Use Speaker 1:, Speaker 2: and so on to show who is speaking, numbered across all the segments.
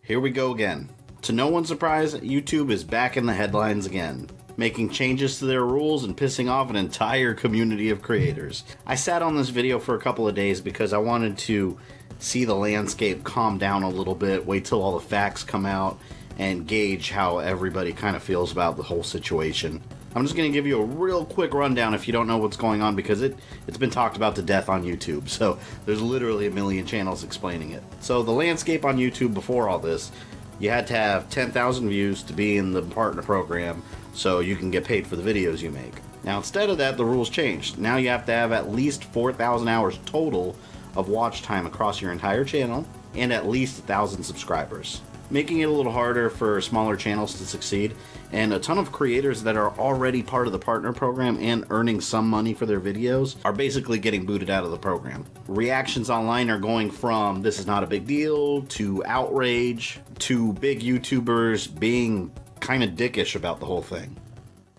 Speaker 1: Here we go again. To no one's surprise, YouTube is back in the headlines again, making changes to their rules and pissing off an entire community of creators. I sat on this video for a couple of days because I wanted to see the landscape calm down a little bit, wait till all the facts come out, and gauge how everybody kind of feels about the whole situation. I'm just going to give you a real quick rundown if you don't know what's going on, because it's been talked about to death on YouTube, so there's literally a million channels explaining it. So the landscape on YouTube before all this, you had to have 10,000 views to be in the partner program so you can get paid for the videos you make. Now instead of that, the rules changed. Now you have to have at least 4,000 hours total of watch time across your entire channel and at least 1,000 subscribers, making it a little harder for smaller channels to succeed, and a ton of creators that are already part of the partner program and earning some money for their videos are basically getting booted out of the program. Reactions online are going from "this is not a big deal" to outrage to big YouTubers being kind of dickish about the whole thing.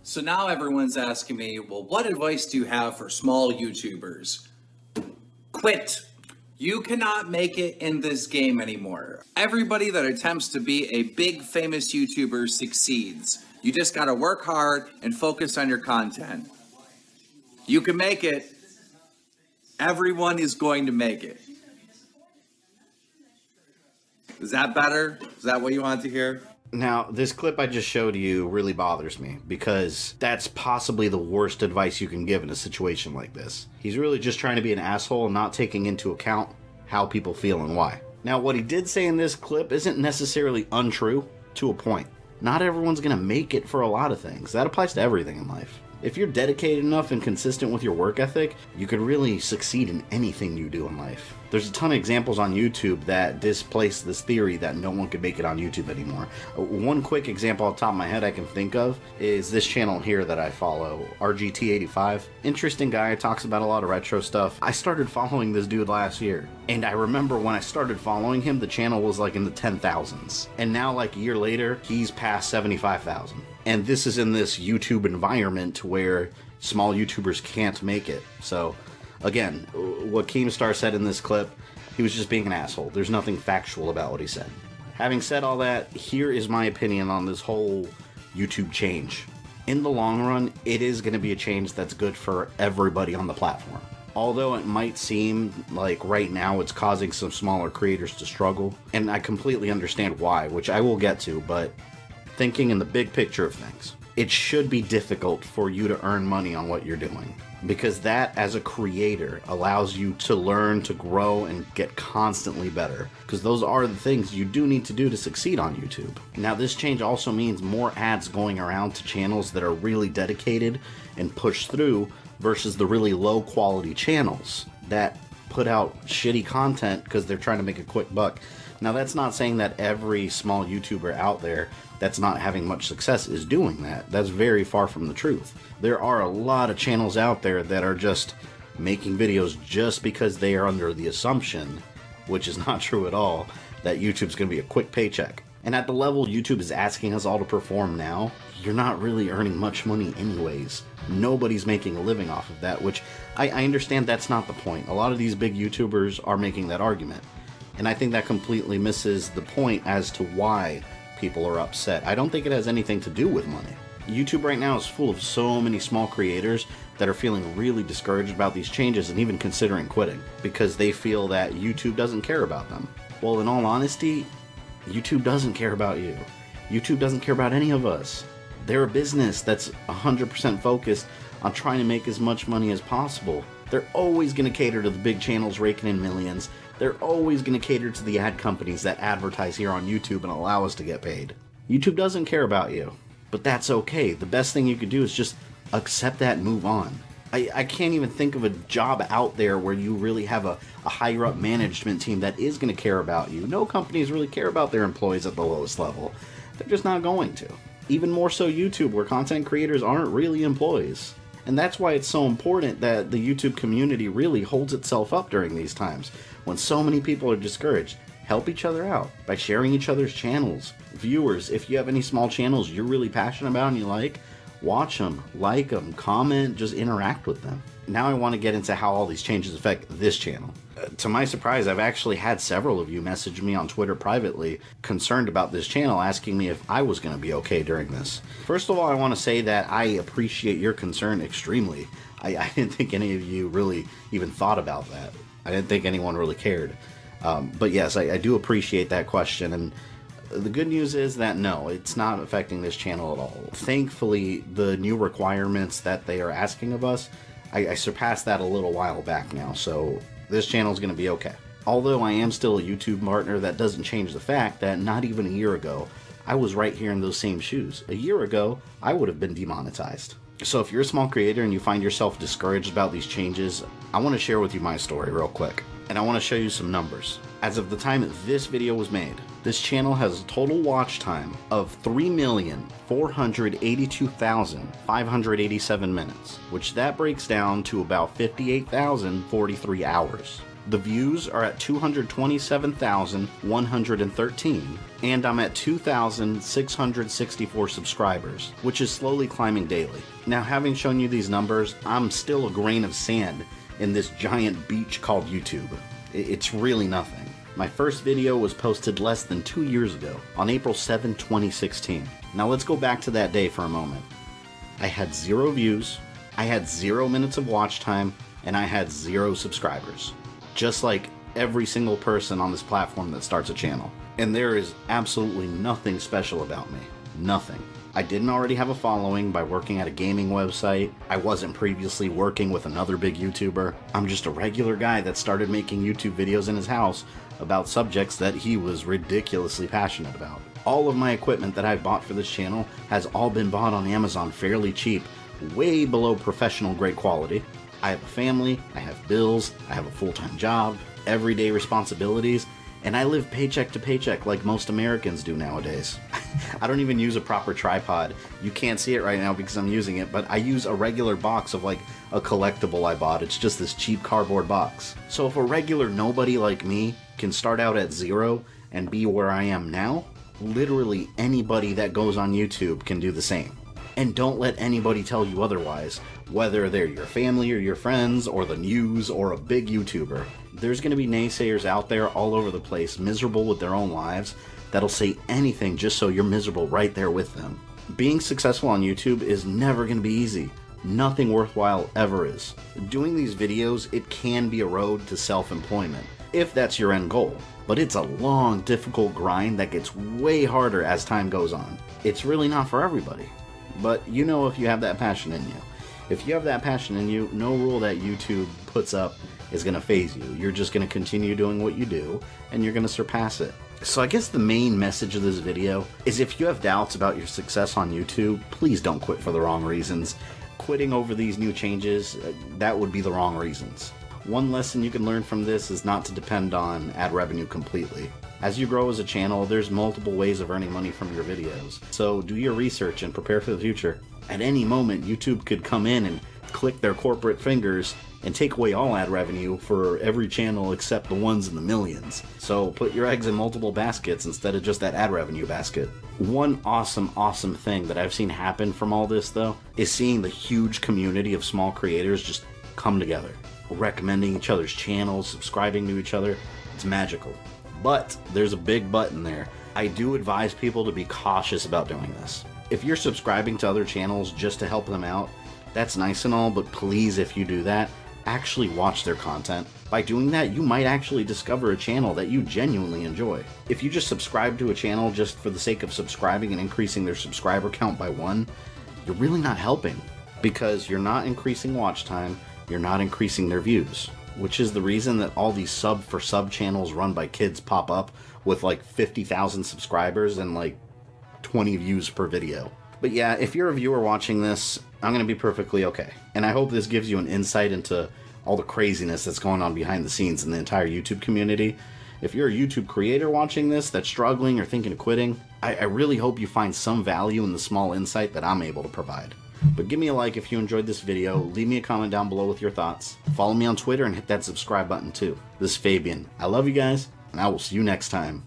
Speaker 2: So now everyone's asking me, well, what advice do you have for small YouTubers? Quit. You cannot make it in this game anymore. Everybody that attempts to be a big famous YouTuber succeeds. You just gotta work hard and focus on your content. You can make it. Everyone is going to make it. Is that better? Is that what you want to hear?
Speaker 1: Now, this clip I just showed you really bothers me because that's possibly the worst advice you can give in a situation like this. He's really just trying to be an asshole and not taking into account how people feel and why. Now, what he did say in this clip isn't necessarily untrue to a point. Not everyone's gonna make it for a lot of things. That applies to everything in life. If you're dedicated enough and consistent with your work ethic, you can really succeed in anything you do in life. There's a ton of examples on YouTube that displace this theory that no one could make it on YouTube anymore. One quick example off the top of my head I can think of is this channel here that I follow, RGT85. Interesting guy, talks about a lot of retro stuff. I started following this dude last year, and I remember when I started following him, the channel was like in the 10,000s. And now, like a year later, he's past 75,000. And this is in this YouTube environment where small YouTubers can't make it. So again, what Keemstar said in this clip, he was just being an asshole. There's nothing factual about what he said. Having said all that, here is my opinion on this whole YouTube change. In the long run, it is going to be a change that's good for everybody on the platform. Although it might seem like right now it's causing some smaller creators to struggle, and I completely understand why, which I will get to, but thinking in the big picture of things, it should be difficult for you to earn money on what you're doing, because that, as a creator, allows you to learn, to grow, and get constantly better, because those are the things you do need to do to succeed on YouTube. Now, this change also means more ads going around to channels that are really dedicated and push through versus the really low quality channels that put out shitty content because they're trying to make a quick buck. Now, that's not saying that every small YouTuber out there that's not having much success is doing that. That's very far from the truth. There are a lot of channels out there that are just making videos just because they are under the assumption, which is not true at all, that YouTube's going to be a quick paycheck. And at the level YouTube is asking us all to perform now, you're not really earning much money anyways. Nobody's making a living off of that, which I understand that's not the point. A lot of these big YouTubers are making that argument. And I think that completely misses the point as to why people are upset. I don't think it has anything to do with money. YouTube right now is full of so many small creators that are feeling really discouraged about these changes and even considering quitting because they feel that YouTube doesn't care about them. Well, in all honesty, YouTube doesn't care about you. YouTube doesn't care about any of us. They're a business that's 100% focused on trying to make as much money as possible. They're always going to cater to the big channels raking in millions. They're always going to cater to the ad companies that advertise here on YouTube and allow us to get paid. YouTube doesn't care about you, but that's okay. The best thing you could do is just accept that and move on. I can't even think of a job out there where you really have a higher up management team that is going to care about you. No companies really care about their employees at the lowest level. They're just not going to. Even more so YouTube, where content creators aren't really employees. And that's why it's so important that the YouTube community really holds itself up during these times, when so many people are discouraged. Help each other out by sharing each other's channels. Viewers, if you have any small channels you're really passionate about and you like, watch them, like them, comment, just interact with them. now I want to get into how all these changes affect this channel. To my surprise, I've actually had several of you message me on Twitter privately concerned about this channel, asking me if I was going to be okay during this. First of all, I want to say that I appreciate your concern extremely. I didn't think any of you really even thought about that. I didn't think anyone really cared. But yes, I do appreciate that question, and the good news is that no, it's not affecting this channel at all. Thankfully, the new requirements that they are asking of us, I surpassed that a little while back now, so this channel is going to be okay. Although I am still a YouTube partner, that doesn't change the fact that not even a year ago, I was right here in those same shoes. A year ago, I would have been demonetized. So if you're a small creator and you find yourself discouraged about these changes, I want to share with you my story real quick. And I want to show you some numbers. As of the time that this video was made, this channel has a total watch time of 3,482,587 minutes, which that breaks down to about 58,043 hours. The views are at 227,113, and I'm at 2,664 subscribers, which is slowly climbing daily. Now, having shown you these numbers, I'm still a grain of sand in this giant beach called YouTube. It's really nothing. My first video was posted less than 2 years ago, on April 7, 2016. Now let's go back to that day for a moment. I had 0 views, I had 0 minutes of watch time, and I had 0 subscribers. Just like every single person on this platform that starts a channel. And there is absolutely nothing special about me. Nothing. I didn't already have a following by working at a gaming website. I wasn't previously working with another big YouTuber. I'm just a regular guy that started making YouTube videos in his house about subjects that he was ridiculously passionate about. All of my equipment that I've bought for this channel has all been bought on Amazon fairly cheap, way below professional grade quality. I have a family, I have bills, I have a full-time job, everyday responsibilities, and I live paycheck to paycheck like most Americans do nowadays. I don't even use a proper tripod. You can't see it right now because I'm using it, but I use a regular box of like a collectible I bought. It's just this cheap cardboard box. So if a regular nobody like me can start out at 0 and be where I am now, literally anybody that goes on YouTube can do the same. And don't let anybody tell you otherwise, whether they're your family or your friends or the news or a big YouTuber. There's going to be naysayers out there all over the place, miserable with their own lives, that'll say anything just so you're miserable right there with them. Being successful on YouTube is never going to be easy. Nothing worthwhile ever is. Doing these videos, it can be a road to self-employment, if that's your end goal. But it's a long, difficult grind that gets way harder as time goes on. It's really not for everybody. But you know if you have that passion in you. If you have that passion in you, no rule that YouTube puts up is going to faze you. You're just going to continue doing what you do, and you're going to surpass it. So I guess the main message of this video is if you have doubts about your success on YouTube, please don't quit for the wrong reasons. Quitting over these new changes, that would be the wrong reasons. One lesson you can learn from this is not to depend on ad revenue completely. As you grow as a channel, there's multiple ways of earning money from your videos. So do your research and prepare for the future. At any moment, YouTube could come in and click their corporate fingers and take away all ad revenue for every channel except the ones in the millions. So put your eggs in multiple baskets instead of just that ad revenue basket. One awesome thing that I've seen happen from all this though, is seeing the huge community of small creators just come together. Recommending each other's channels, subscribing to each other. It's magical. But there's a big but in there. I do advise people to be cautious about doing this. If you're subscribing to other channels just to help them out, that's nice and all, but please, if you do that, actually watch their content. By doing that, you might actually discover a channel that you genuinely enjoy. If you just subscribe to a channel just for the sake of subscribing and increasing their subscriber count by 1, you're really not helping, because you're not increasing watch time, you're not increasing their views. Which is the reason that all these sub for sub channels run by kids pop up with like 50,000 subscribers and like 20 views per video. But yeah, if you're a viewer watching this, I'm going to be perfectly okay. And I hope this gives you an insight into all the craziness that's going on behind the scenes in the entire YouTube community. If you're a YouTube creator watching this that's struggling or thinking of quitting, I really hope you find some value in the small insight that I'm able to provide. But give me a like if you enjoyed this video, leave me a comment down below with your thoughts, follow me on Twitter, and hit that subscribe button too. This is Fabian. I love you guys, and I will see you next time.